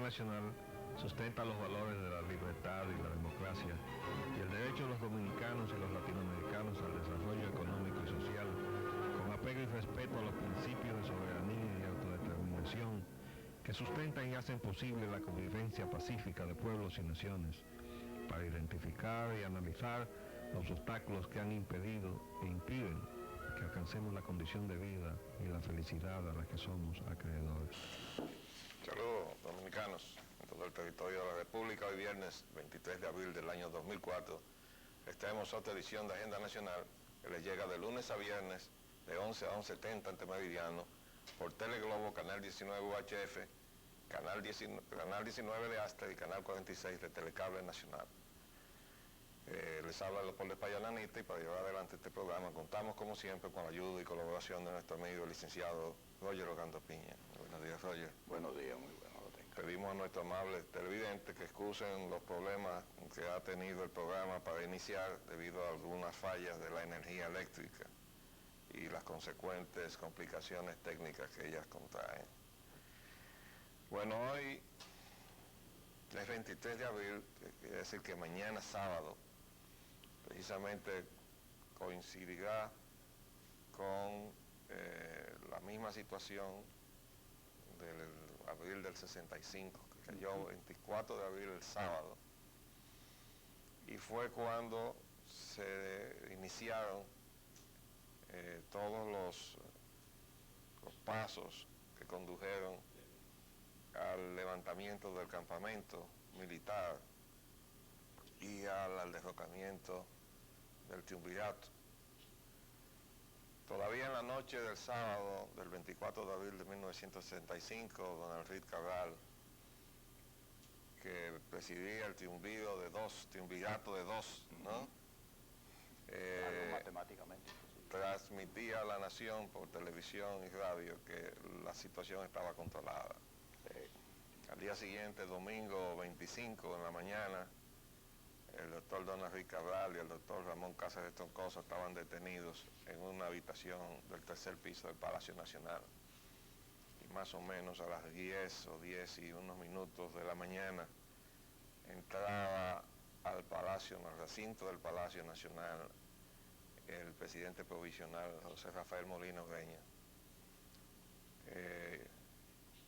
nacional sustenta los valores de la libertad y la democracia y el derecho de los dominicanos y los latinoamericanos al desarrollo económico y social, con apego y respeto a los principios de soberanía y autodeterminación que sustentan y hacen posible la convivencia pacífica de pueblos y naciones, para identificar y analizar los obstáculos que han impedido e impiden que alcancemos la condición de vida y la felicidad a la que somos acreedores. Saludos dominicanos en todo el territorio de la República. Hoy viernes 23 de abril del año 2004 extraemos otra edición de Agenda Nacional que les llega de lunes a viernes de 11 a 11:30 ante meridiano por Teleglobo, Canal 19 UHF, Canal 19 de Astra y Canal 46 de Telecable Nacional. Les habla el doctor de Payananita, y para llevar adelante este programa contamos como siempre con la ayuda y colaboración de nuestro amigo el licenciado Roger Ogando Piña. Buenos días, Roger. Buenos días, muy buenos lo tengo. Pedimos a nuestros amables televidentes que excusen los problemas que ha tenido el programa para iniciar debido a algunas fallas de la energía eléctrica y las consecuentes complicaciones técnicas que ellas contraen. Bueno, hoy es 23 de abril, que quiere decir que mañana sábado precisamente coincidirá con la misma situación del abril del 65, que cayó 24 de abril el sábado, y fue cuando se iniciaron todos los pasos que condujeron al levantamiento del campamento militar y al derrocamiento del triunvirato. Todavía en la noche del sábado del 24 de abril de 1965, don Enrique Cabral, que presidía el triunvirato de dos, ¿no? Matemáticamente. Transmitía a la nación por televisión y radio que la situación estaba controlada. Al día siguiente, domingo 25 en la mañana, el doctor Don Enrique Cabral y el doctor Ramón Cáceres Troncoso estaban detenidos en una habitación del tercer piso del Palacio Nacional. Y más o menos a las 10 o 10 y unos minutos de la mañana entraba al Palacio, al recinto del Palacio Nacional, el presidente provisional José Rafael Molina Ureña.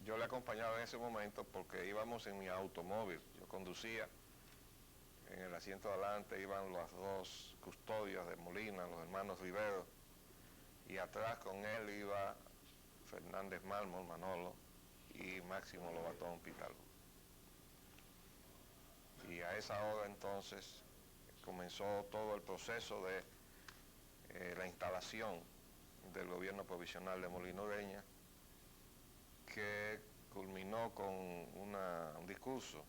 Yo le acompañaba en ese momento porque íbamos en mi automóvil, yo conducía. En el asiento de adelante iban los dos custodios de Molina, los hermanos Rivero, y atrás con él iba Fernández Mármol, Manolo, y Máximo Lobatón Pitalgo. Y a esa hora entonces comenzó todo el proceso de la instalación del gobierno provisional de Molina Ureña, que culminó con un discurso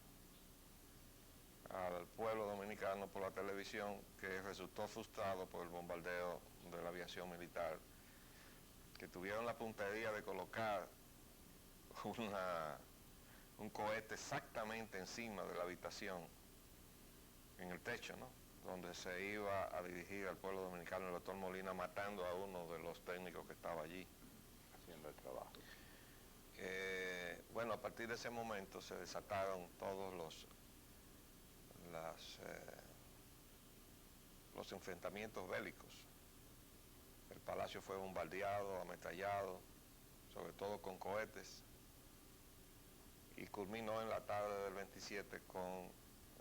al pueblo dominicano por la televisión, que resultó frustrado por el bombardeo de la aviación militar, que tuvieron la puntería de colocar un cohete exactamente encima de la habitación, en el techo, ¿no?, donde se iba a dirigir al pueblo dominicano el doctor Molina, matando a uno de los técnicos que estaba allí haciendo el trabajo. Bueno, a partir de ese momento se desataron todos los enfrentamientos bélicos. El palacio fue bombardeado, ametrallado, sobre todo con cohetes, y culminó en la tarde del 27 con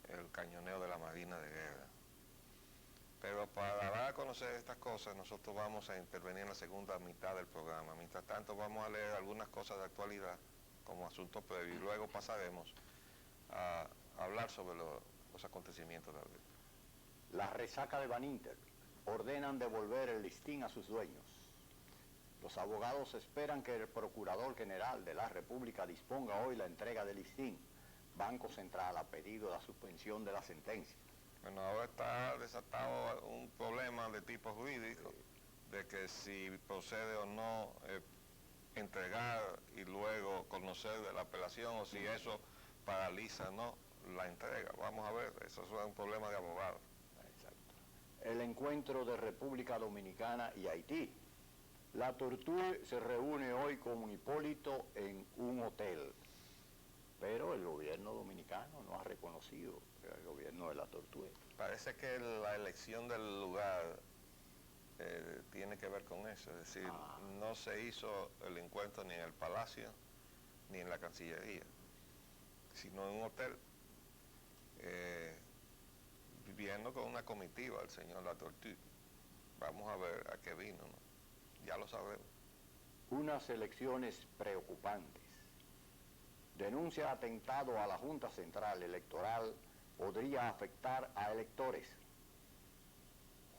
el cañoneo de la Marina de Guerra. Pero para dar a conocer estas cosas, nosotros vamos a intervenir en la segunda mitad del programa. Mientras tanto, vamos a leer algunas cosas de actualidad como asunto previo, y luego pasaremos a hablar sobre los acontecimientos de abril. La resaca de Baninter. Ordenan devolver el listín a sus dueños. Los abogados esperan que el Procurador General de la República disponga hoy la entrega del listín. Banco Central ha pedido la suspensión de la sentencia. Bueno, ahora está desatado un problema de tipo jurídico, de que si procede o no entregar y luego conocer de la apelación, o si eso paraliza, ¿no?, la entrega. Vamos a ver, eso es un problema de abogados. Exacto. El encuentro de República Dominicana y Haití. La Tortue se reúne hoy con Hipólito en un hotel. pero el gobierno dominicano no ha reconocido el gobierno de la Tortuga. Parece que la elección del lugar tiene que ver con eso, es decir, no se hizo el encuentro ni en el Palacio ni en la Cancillería, sino en un hotel, viviendo con una comitiva el señor Latortue. Vamos a ver a qué vino, ¿no? Ya lo sabemos. Unas elecciones preocupantes. Denuncia atentado a la Junta Central Electoral podría afectar a electores.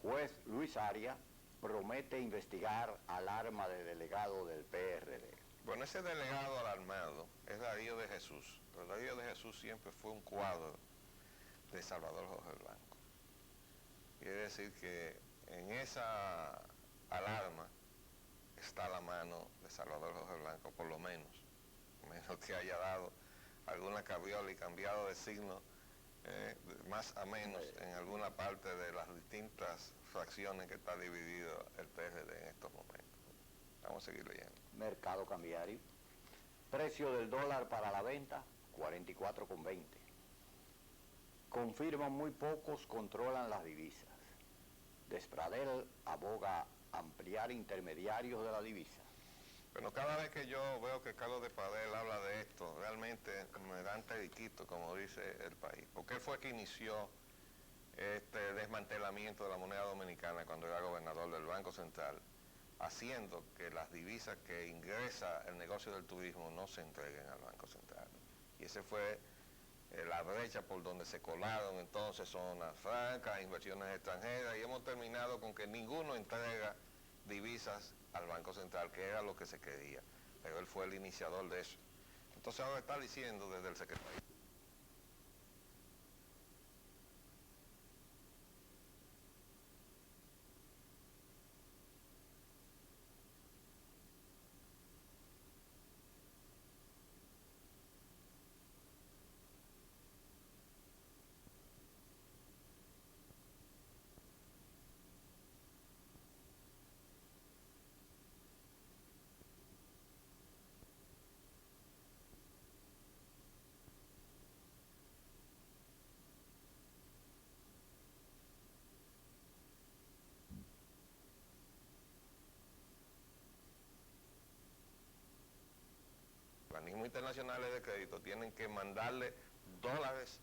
Juez Luis Arias promete investigar alarma de delegado del PRD. Bueno, ese delegado alarmado es Darío de Jesús, pero Darío de Jesús siempre fue un cuadro de Salvador Jorge Blanco. Quiere decir que en esa alarma está la mano de Salvador Jorge Blanco, por lo menos que haya dado alguna cabriola y cambiado de signo más a menos en alguna parte de las distintas fracciones que está dividido el PRD en estos momentos. Vamos a seguir leyendo. Mercado cambiario. Precio del dólar para la venta, 44,20. Confirman muy pocos controlan las divisas. Despradel aboga ampliar intermediarios de la divisa. Bueno, cada vez que yo veo que Carlos Despradel habla de esto, realmente me dan teriquito, como dice el país, porque él fue el que inició este desmantelamiento de la moneda dominicana cuando era gobernador del Banco Central, haciendo que las divisas que ingresa el negocio del turismo no se entreguen al Banco Central. Y ese fue la brecha por donde se colaron entonces zonas francas, inversiones extranjeras, y hemos terminado con que ninguno entrega divisas al Banco Central, que era lo que se quería, pero él fue el iniciador de eso. Entonces ahora está diciendo desde el secretario. Organismos internacionales de crédito tienen que mandarle dólares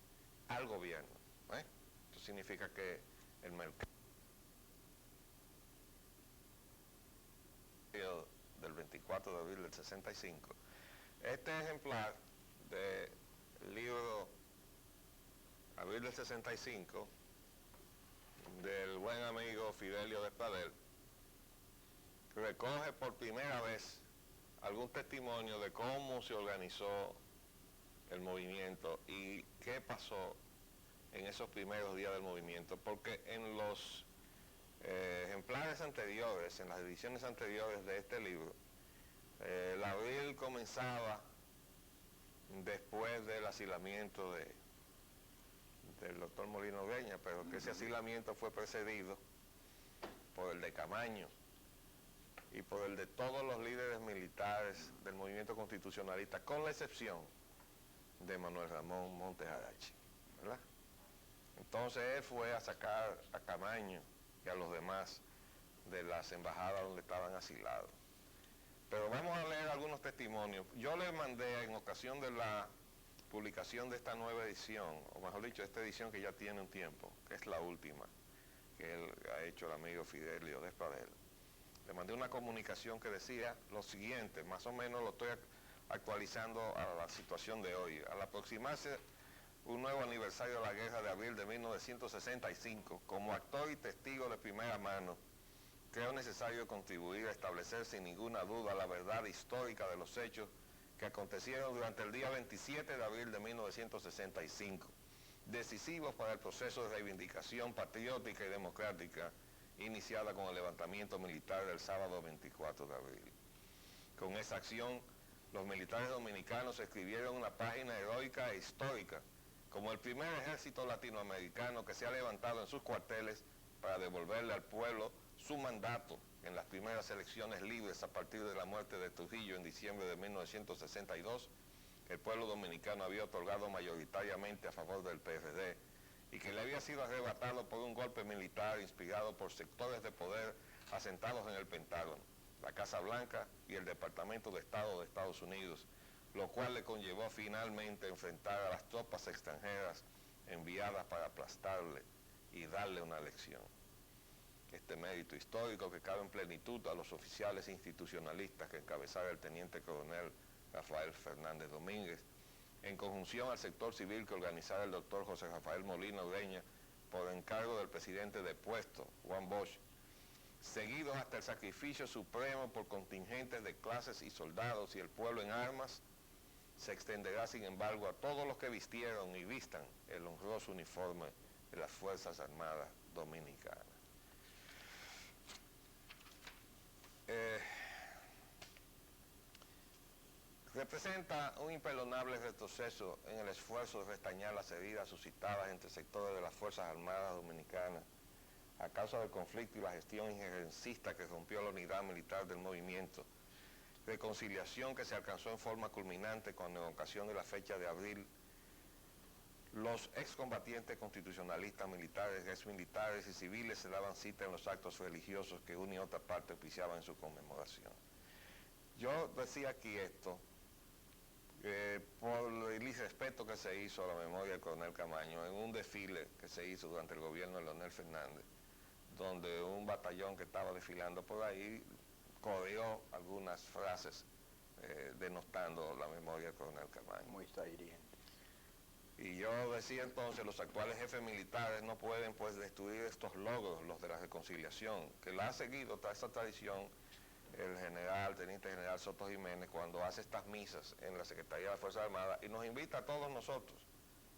al gobierno. Esto significa que el mercado del 24 de abril del 65, este ejemplar del libro Abril del 65 del buen amigo Fidelio Despradel recoge por primera vez algún testimonio de cómo se organizó el movimiento y qué pasó en esos primeros días del movimiento, porque en los ejemplares anteriores, en las ediciones anteriores de este libro, el abril comenzaba después del asilamiento del doctor Molino Breña, pero que ese asilamiento fue precedido por el de Camaño y por el de todos los líderes militares del movimiento constitucionalista, con la excepción de Manuel Ramón Montes Arachi, ¿verdad? Entonces él fue a sacar a Camaño y a los demás de las embajadas donde estaban asilados. Pero vamos a leer algunos testimonios. Yo les mandé en ocasión de la publicación de esta nueva edición, o mejor dicho, esta edición que ya tiene un tiempo, que es la última que él ha hecho el amigo Fidelio Despradel. Le mandé una comunicación que decía lo siguiente, más o menos lo estoy actualizando a la situación de hoy. Al aproximarse un nuevo aniversario de la Guerra de Abril de 1965, como actor y testigo de primera mano, creo necesario contribuir a establecer sin ninguna duda la verdad histórica de los hechos que acontecieron durante el día 27 de abril de 1965, decisivos para el proceso de reivindicación patriótica y democrática iniciada con el levantamiento militar del sábado 24 de abril. Con esa acción, los militares dominicanos escribieron una página heroica e histórica, como el primer ejército latinoamericano que se ha levantado en sus cuarteles para devolverle al pueblo su mandato en las primeras elecciones libres a partir de la muerte de Trujillo en diciembre de 1962 que el pueblo dominicano había otorgado mayoritariamente a favor del PRD y que le había sido arrebatado por un golpe militar inspirado por sectores de poder asentados en el Pentágono, la Casa Blanca y el Departamento de Estado de Estados Unidos, lo cual le conllevó finalmente enfrentar a las tropas extranjeras enviadas para aplastarle y darle una lección. Este mérito histórico que cabe en plenitud a los oficiales institucionalistas que encabezara el teniente coronel Rafael Fernández Domínguez, en conjunción al sector civil que organizara el doctor José Rafael Molina Ureña por encargo del presidente depuesto, Juan Bosch, seguidos hasta el sacrificio supremo por contingentes de clases y soldados y el pueblo en armas, se extenderá sin embargo a todos los que vistieron y vistan el honroso uniforme de las Fuerzas Armadas Dominicanas. Representa un imperdonable retroceso en el esfuerzo de restañar las heridas suscitadas entre sectores de las Fuerzas Armadas Dominicanas a causa del conflicto y la gestión injerencista que rompió la unidad militar del movimiento, reconciliación que se alcanzó en forma culminante cuando en ocasión de la fecha de abril los excombatientes constitucionalistas militares, exmilitares y civiles se daban cita en los actos religiosos que una y otra parte auspiciaban en su conmemoración. Yo decía aquí esto por el irrespeto que se hizo a la memoria del coronel Camaño en un desfile que se hizo durante el gobierno de Leonel Fernández, donde un batallón que estaba desfilando por ahí coreó algunas frases denostando la memoria del coronel Camaño. Muy hiriente. Y yo decía entonces, los actuales jefes militares no pueden pues destruir estos logros, los de la reconciliación, que la ha seguido toda esta tradición el general, teniente general Soto Jiménez, cuando hace estas misas en la Secretaría de las Fuerzas Armadas y nos invita a todos nosotros,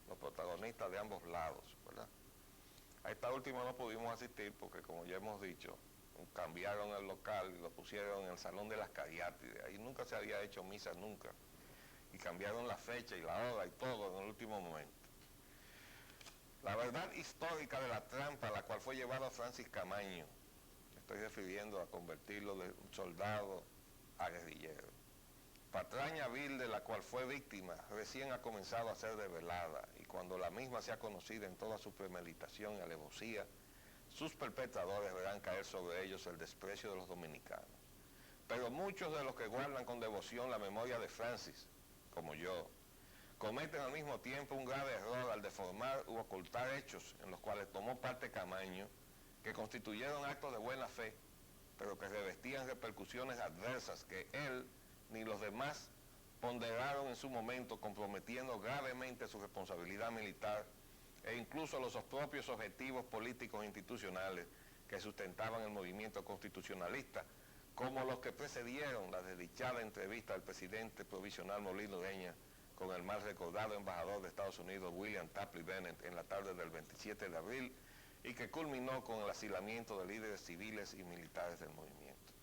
los protagonistas de ambos lados, ¿verdad? A esta última no pudimos asistir porque, como ya hemos dicho, cambiaron el local y lo pusieron en el Salón de las Cariátides. Ahí nunca se había hecho misa, nunca. Y cambiaron la fecha y la hora y todo en el último momento. La verdad histórica de la trampa a la cual fue llevado Francis Camaño, estoy refiriendo a convertirlo de un soldado a guerrillero. Patraña vil de la cual fue víctima recién ha comenzado a ser revelada y cuando la misma sea conocida en toda su premeditación y alevosía, sus perpetradores verán caer sobre ellos el desprecio de los dominicanos. Pero muchos de los que guardan con devoción la memoria de Francis, como yo, cometen al mismo tiempo un grave error al deformar u ocultar hechos en los cuales tomó parte Camaño, que constituyeron actos de buena fe, pero que revestían repercusiones adversas que él ni los demás ponderaron en su momento, comprometiendo gravemente su responsabilidad militar e incluso los propios objetivos políticos e institucionales que sustentaban el movimiento constitucionalista, como los que precedieron la desdichada entrevista del presidente provisional Molina Ureña con el mal recordado embajador de Estados Unidos William Tapley Bennett en la tarde del 27 de abril y que culminó con el asilamiento de líderes civiles y militares del movimiento.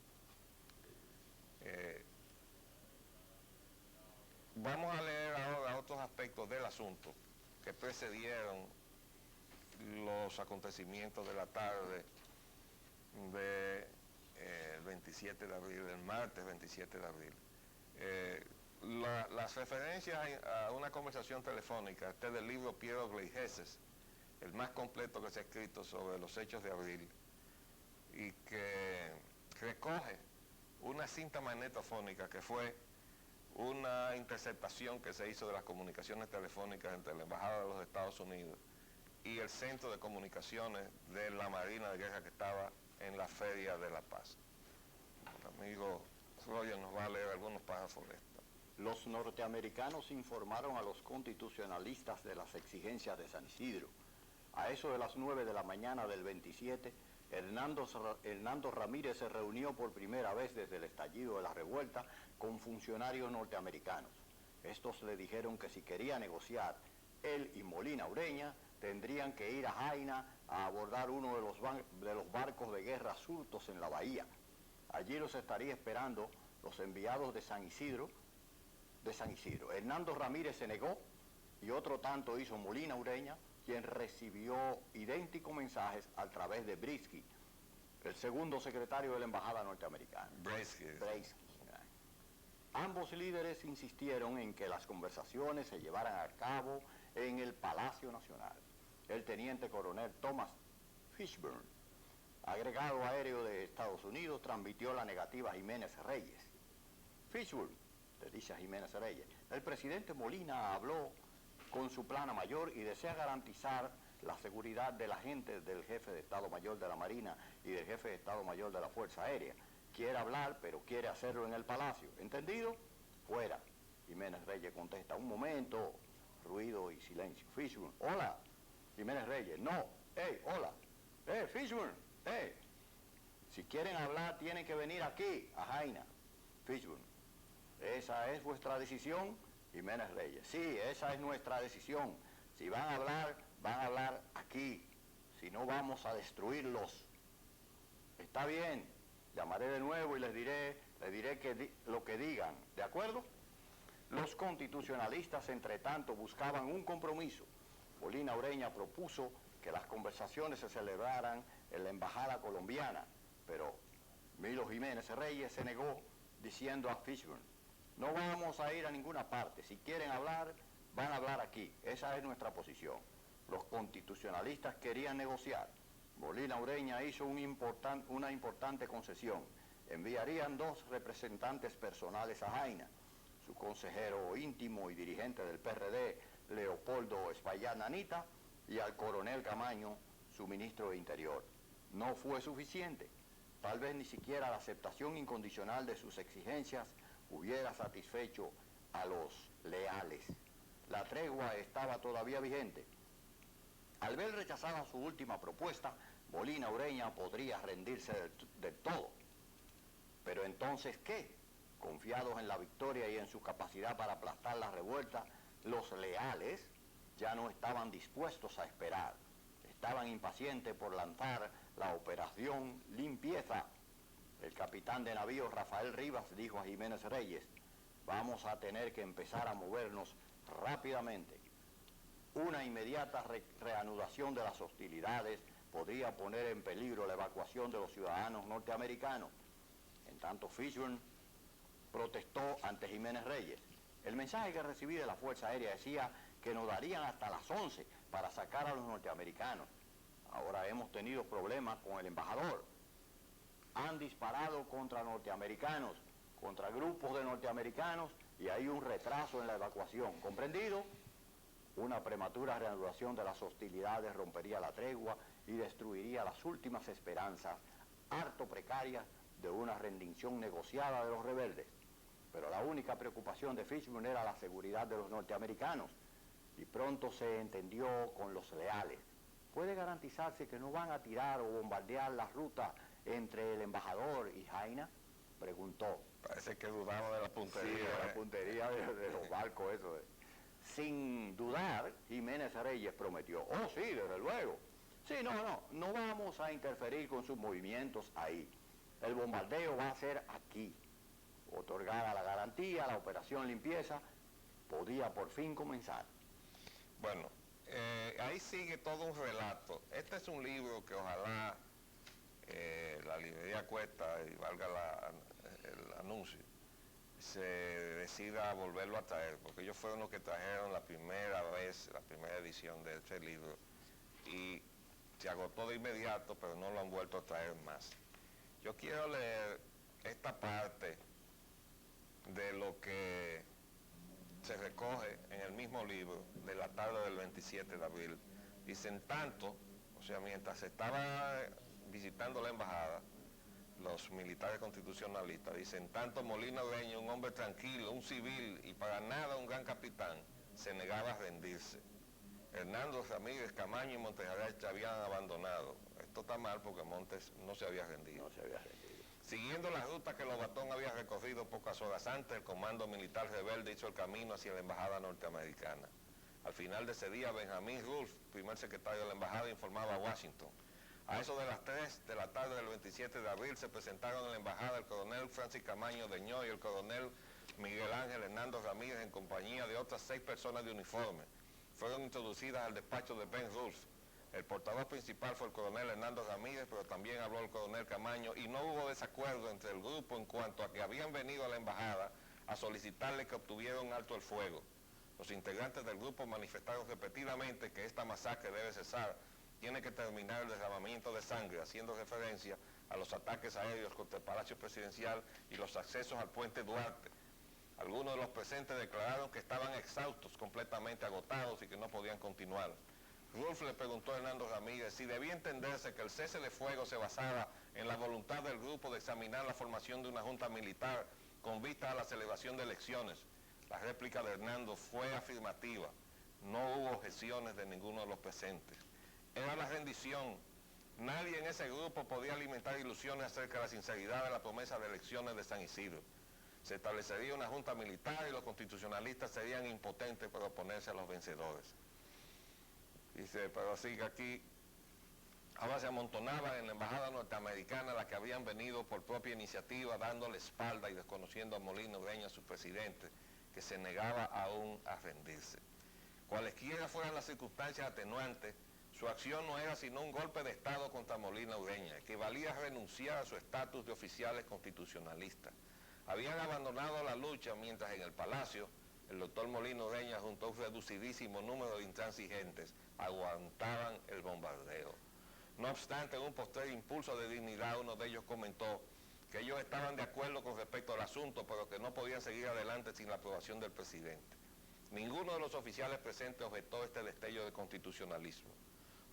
Vamos a leer ahora otros aspectos del asunto que precedieron los acontecimientos de la tarde del 27 de abril, del martes 27 de abril. Las referencias a una conversación telefónica, este del libro Piero Gleijeses, el más completo que se ha escrito sobre los hechos de abril, y que recoge una cinta magnetofónica que fue una interceptación que se hizo de las comunicaciones telefónicas entre la Embajada de los Estados Unidos y el Centro de Comunicaciones de la Marina de Guerra que estaba en la Feria de la Paz. El amigo Roger nos va a leer algunos párrafos de esto. Los norteamericanos informaron a los constitucionalistas de las exigencias de San Isidro. A eso de las 9 de la mañana del 27, Hernando Ramírez se reunió por primera vez desde el estallido de la revuelta con funcionarios norteamericanos. Estos le dijeron que si quería negociar, él y Molina Ureña tendrían que ir a Jaina a abordar uno de los barcos de guerra surtos en la bahía. Allí los estaría esperando los enviados de San Isidro. Hernando Ramírez se negó y otro tanto hizo Molina Ureña, quien recibió idénticos mensajes a través de Brisky, el segundo secretario de la Embajada norteamericana. Brisky. Ambos líderes insistieron en que las conversaciones se llevaran a cabo en el Palacio Nacional. El teniente coronel Thomas Fishburne, agregado aéreo de Estados Unidos, transmitió la negativa a Jiménez Reyes. Fishburne le dice a Jiménez Reyes: el presidente Molina habló con su plana mayor y desea garantizar la seguridad de la gente, del jefe de Estado Mayor de la Marina y del jefe de Estado Mayor de la Fuerza Aérea. Quiere hablar, pero quiere hacerlo en el Palacio. ¿Entendido? Fuera. Jiménez Reyes contesta: un momento, ruido y silencio. Fishburne: hola. Jiménez Reyes: no. Hola. Fishburne, si quieren hablar tienen que venir aquí, a Jaina. Fishburne: ¿esa es vuestra decisión? Jiménez Reyes: sí, esa es nuestra decisión. Si van a hablar aquí. Si no, vamos a destruirlos. Está bien, llamaré de nuevo y les diré lo que digan, ¿de acuerdo? Los constitucionalistas, entre tanto, buscaban un compromiso. Molina Ureña propuso que las conversaciones se celebraran en la embajada colombiana, pero Milo Jiménez Reyes se negó, diciendo a Fishburne: no vamos a ir a ninguna parte. Si quieren hablar, van a hablar aquí. Esa es nuestra posición. Los constitucionalistas querían negociar. Molina Ureña hizo una importante concesión. Enviarían 2 representantes personales a Jaina: su consejero íntimo y dirigente del PRD, Leopoldo Espaillat Nanita, y al coronel Camaño, su ministro de Interior. No fue suficiente. Tal vez ni siquiera la aceptación incondicional de sus exigencias hubiera satisfecho a los leales. La tregua estaba todavía vigente. Al ver rechazada su última propuesta, Molina Ureña podría rendirse del todo. Pero entonces, ¿qué? Confiados en la victoria y en su capacidad para aplastar la revuelta, los leales ya no estaban dispuestos a esperar. Estaban impacientes por lanzar la operación limpieza. El capitán de navío Rafael Rivas dijo a Jiménez Reyes: vamos a tener que empezar a movernos rápidamente. Una inmediata reanudación de las hostilidades podría poner en peligro la evacuación de los ciudadanos norteamericanos. En tanto, Fishburne protestó ante Jiménez Reyes. El mensaje que recibí de la Fuerza Aérea decía que nos darían hasta las 11 para sacar a los norteamericanos. Ahora hemos tenido problemas con el embajador. Han disparado contra norteamericanos, contra grupos de norteamericanos, y hay un retraso en la evacuación. ¿Comprendido? Una prematura reanudación de las hostilidades rompería la tregua y destruiría las últimas esperanzas, harto precarias, de una rendición negociada de los rebeldes. Pero la única preocupación de Fishburne era la seguridad de los norteamericanos, y pronto se entendió con los leales. ¿Puede garantizarse que no van a tirar o bombardear la ruta entre el embajador y Jaina? Preguntó. Parece que dudamos de la puntería. Sí, de la puntería de los barcos, eso es. Sin dudar, Jiménez Reyes prometió: oh sí, desde luego. Sí, no vamos a interferir con sus movimientos ahí. El bombardeo va a ser aquí. Otorgada la garantía, la operación limpieza podía por fin comenzar. Bueno, ahí sigue todo un relato. Este es un libro que ojalá la librería Cuesta, y valga el anuncio, se decida volverlo a traer, porque ellos fueron los que trajeron la primera edición de este libro, y se agotó de inmediato, pero no lo han vuelto a traer más. Yo quiero leer esta parte de lo que se recoge en el mismo libro de la tarde del 27 de abril. Dicen tanto, o sea, mientras se estaba visitando la embajada, los militares constitucionalistas dicen: tanto Molina Ureña, un hombre tranquilo, un civil y para nada un gran capitán, se negaba a rendirse. Hernando Ramírez, Camaño y Montes se habían abandonado. Esto está mal porque Montes no se había rendido. Siguiendo la ruta que Lobatón había recorrido pocas horas antes, el comando militar rebelde hizo el camino hacia la embajada norteamericana. Al final de ese día, Benjamín Rolfe, primer secretario de la embajada, informaba a Washington. A eso de las 3 de la tarde del 27 de abril se presentaron en la embajada el coronel Francis Camaño Deñó y el coronel Miguel Ángel Hernando Ramírez en compañía de otras 6 personas de uniforme. Fueron introducidas al despacho de Ben Rolfe. El portavoz principal fue el coronel Hernando Ramírez, pero también habló el coronel Camaño, y no hubo desacuerdo entre el grupo en cuanto a que habían venido a la embajada a solicitarle que obtuviera un alto el fuego. Los integrantes del grupo manifestaron repetidamente que esta masacre debe cesar, tiene que terminar el derramamiento de sangre, haciendo referencia a los ataques aéreos contra el Palacio Presidencial y los accesos al puente Duarte. Algunos de los presentes declararon que estaban exhaustos, completamente agotados y que no podían continuar. Rulf le preguntó a Hernando Ramírez si debía entenderse que el cese de fuego se basaba en la voluntad del grupo de examinar la formación de una junta militar con vista a la celebración de elecciones. La réplica de Hernando fue afirmativa. No hubo objeciones de ninguno de los presentes. Era la rendición. Nadie en ese grupo podía alimentar ilusiones acerca de la sinceridad de la promesa de elecciones de San Isidro. Se establecería una junta militar y los constitucionalistas serían impotentes para oponerse a los vencedores. Dice, pero sigue aquí, ahora se amontonaban en la embajada norteamericana las que habían venido por propia iniciativa, dándole espalda y desconociendo a Molina Ureña, su presidente, que se negaba aún a rendirse. Cualesquiera fueran las circunstancias atenuantes, su acción no era sino un golpe de Estado contra Molina Ureña, que valía renunciar a su estatus de oficiales constitucionalistas. Habían abandonado la lucha mientras en el Palacio el doctor Molina Ureña junto a un reducidísimo número de intransigentes aguantaban el bombardeo. No obstante, en un postrer impulso de dignidad, uno de ellos comentó que ellos estaban de acuerdo con respecto al asunto, pero que no podían seguir adelante sin la aprobación del presidente. Ninguno de los oficiales presentes objetó este destello de constitucionalismo.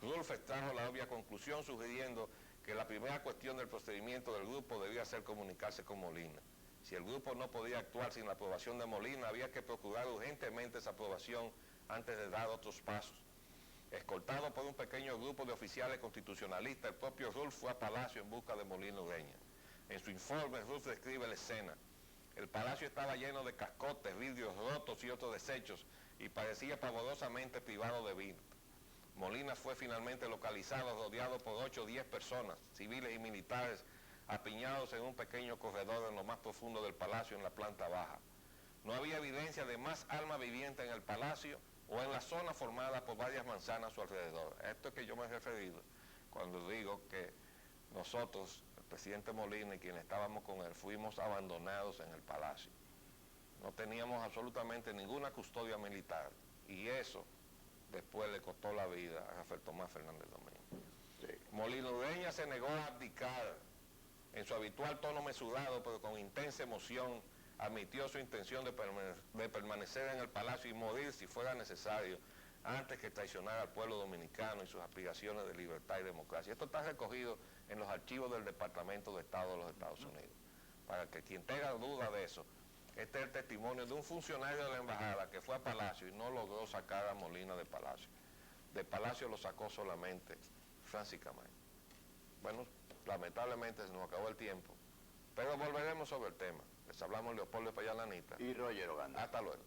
Rulf extrajo la obvia conclusión sugiriendo que la primera cuestión del procedimiento del grupo debía ser comunicarse con Molina. Si el grupo no podía actuar sin la aprobación de Molina, había que procurar urgentemente esa aprobación antes de dar otros pasos. Escoltado por un pequeño grupo de oficiales constitucionalistas, el propio Rulf fue a Palacio en busca de Molina Ureña. En su informe, Rulf describe la escena. El palacio estaba lleno de cascotes, vidrios rotos y otros desechos, y parecía pavorosamente privado de vida. Molina fue finalmente localizado, rodeado por 8 o 10 personas, civiles y militares, apiñados en un pequeño corredor en lo más profundo del palacio, en la planta baja. No había evidencia de más alma viviente en el palacio o en la zona formada por varias manzanas a su alrededor. A esto es que yo me he referido cuando digo que nosotros, el presidente Molina y quienes estábamos con él, fuimos abandonados en el palacio. No teníamos absolutamente ninguna custodia militar y eso después le costó la vida a Rafael Tomás Fernández Domingo. Sí. Molina Ureña se negó a abdicar. En su habitual tono mesurado, pero con intensa emoción, admitió su intención de permanecer en el palacio y morir si fuera necesario, antes que traicionar al pueblo dominicano y sus aspiraciones de libertad y democracia. Esto está recogido en los archivos del Departamento de Estado de los Estados Unidos. Para que quien tenga duda de eso, este es el testimonio de un funcionario de la embajada que fue a Palacio y no logró sacar a Molina de Palacio. De Palacio lo sacó solamente Francis Camaño. Bueno, lamentablemente se nos acabó el tiempo, pero volveremos sobre el tema. Les hablamos Leopoldo Payalanita y Roger Ogando. Hasta luego.